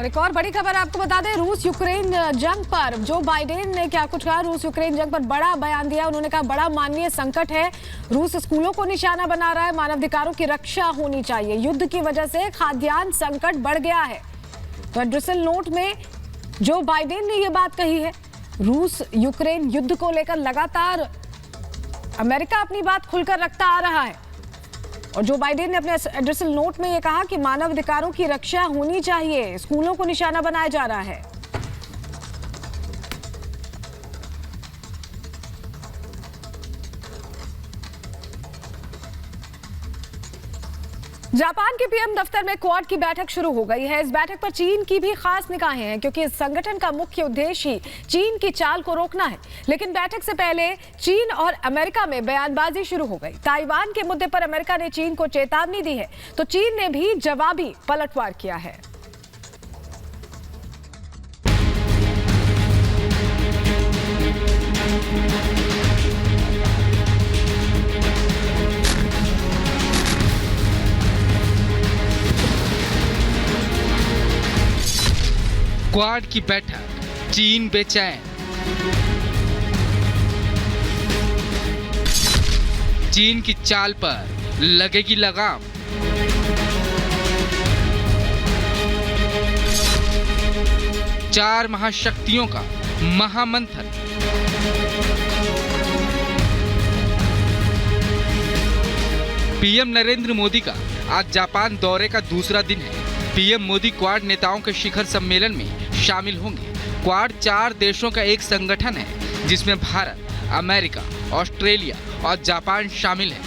और एक और बड़ी खबर आपको बता दें, रूस यूक्रेन जंग पर जो बाइडेन ने क्या कुछ कहा। रूस यूक्रेन जंग पर बड़ा बयान दिया। उन्होंने कहा बड़ा मानवीय संकट है, रूस स्कूलों को निशाना बना रहा है, मानवाधिकारों की रक्षा होनी चाहिए, युद्ध की वजह से खाद्यान्न संकट बढ़ गया है। तो एड्रेसल नोट में जो बाइडेन ने यह बात कही है। रूस यूक्रेन युद्ध को लेकर लगातार अमेरिका अपनी बात खुलकर रखता आ रहा है और जो बाइडेन ने अपने एड्रेसल नोट में यह कहा कि मानवाधिकारों की रक्षा होनी चाहिए, स्कूलों को निशाना बनाया जा रहा है। जापान के पीएम दफ्तर में क्वाड की बैठक शुरू हो गई है। इस बैठक पर चीन की भी खास निगाहें हैं क्योंकि इस संगठन का मुख्य उद्देश्य ही चीन की चाल को रोकना है। लेकिन बैठक से पहले चीन और अमेरिका में बयानबाजी शुरू हो गई। ताइवान के मुद्दे पर अमेरिका ने चीन को चेतावनी दी है तो चीन ने भी जवाबी पलटवार किया है। क्वाड की बैठक, चीन बेचैन। चीन की चाल पर लगेगी लगाम। चार महाशक्तियों का महामंथन। पीएम नरेंद्र मोदी का आज जापान दौरे का दूसरा दिन है। पीएम मोदी क्वाड नेताओं के शिखर सम्मेलन में शामिल होंगे। क्वाड 4 देशों का एक संगठन है जिसमें भारत, अमेरिका, ऑस्ट्रेलिया और जापान शामिल है।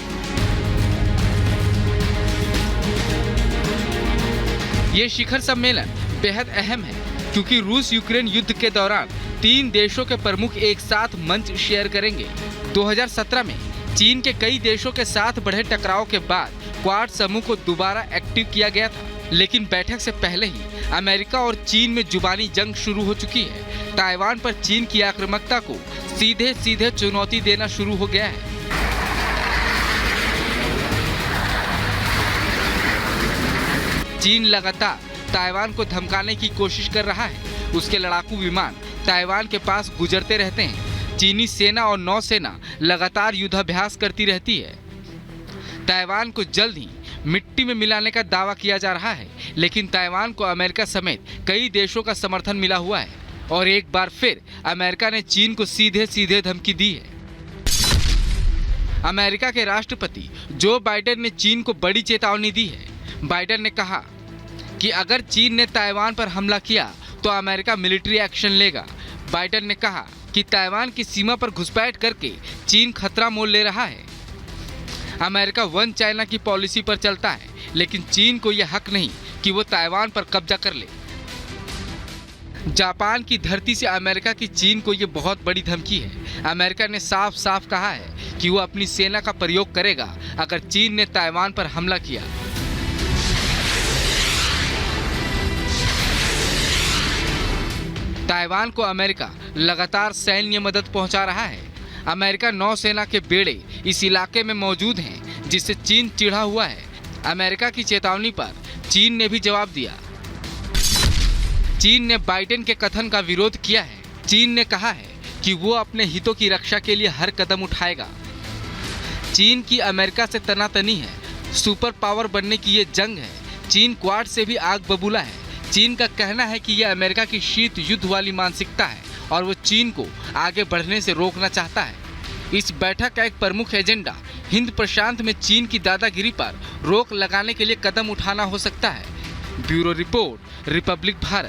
ये शिखर सम्मेलन बेहद अहम है क्योंकि रूस यूक्रेन युद्ध के दौरान 3 देशों के प्रमुख एक साथ मंच शेयर करेंगे। 2017 में चीन के कई देशों के साथ बढ़े टकराव के बाद क्वाड समूह को दोबारा एक्टिव किया गया था, लेकिन बैठक से पहले ही अमेरिका और चीन में जुबानी जंग शुरू हो चुकी है। ताइवान पर चीन की आक्रामकता को सीधे सीधे चुनौती देना शुरू हो गया है। चीन लगातार ताइवान को धमकाने की कोशिश कर रहा है। उसके लड़ाकू विमान ताइवान के पास गुजरते रहते हैं। चीनी सेना और नौसेना लगातार युद्धाभ्यास करती रहती है। ताइवान को जल्द ही मिट्टी में मिलाने का दावा किया जा रहा है, लेकिन ताइवान को अमेरिका समेत कई देशों का समर्थन मिला हुआ है और एक बार फिर अमेरिका ने चीन को सीधे सीधे धमकी दी है। अमेरिका के राष्ट्रपति जो बाइडेन ने चीन को बड़ी चेतावनी दी है। बाइडेन ने कहा कि अगर चीन ने ताइवान पर हमला किया तो अमेरिका मिलिट्री एक्शन लेगा। बाइडेन ने कहा कि ताइवान की सीमा पर घुसपैठ करके चीन खतरा मोल ले रहा है। अमेरिका वन चाइना की पॉलिसी पर चलता है, लेकिन चीन को यह हक नहीं कि वो ताइवान पर कब्जा कर ले। जापान की धरती से अमेरिका की चीन को ये बहुत बड़ी धमकी है। अमेरिका ने साफ साफ कहा है कि वो अपनी सेना का प्रयोग करेगा अगर चीन ने ताइवान पर हमला किया। ताइवान को अमेरिका लगातार सैन्य मदद पहुंचा रहा है। अमेरिका नौसेना के बेड़े इस इलाके में मौजूद हैं, जिससे चीन चिढ़ा हुआ है। अमेरिका की चेतावनी पर चीन ने भी जवाब दिया। चीन ने बाइडेन के कथन का विरोध किया है। चीन ने कहा है कि वो अपने हितों की रक्षा के लिए हर कदम उठाएगा। चीन की अमेरिका से तनातनी है। सुपर पावर बनने की ये जंग है। चीन क्वाड से भी आग बबूला है। चीन का कहना है कि यह अमेरिका की शीत युद्ध वाली मानसिकता है और वो चीन को आगे बढ़ने से रोकना चाहता है। इस बैठक का एक प्रमुख एजेंडा हिंद प्रशांत में चीन की दादागिरी पर रोक लगाने के लिए कदम उठाना हो सकता है। Bureau report, Republic Bharat.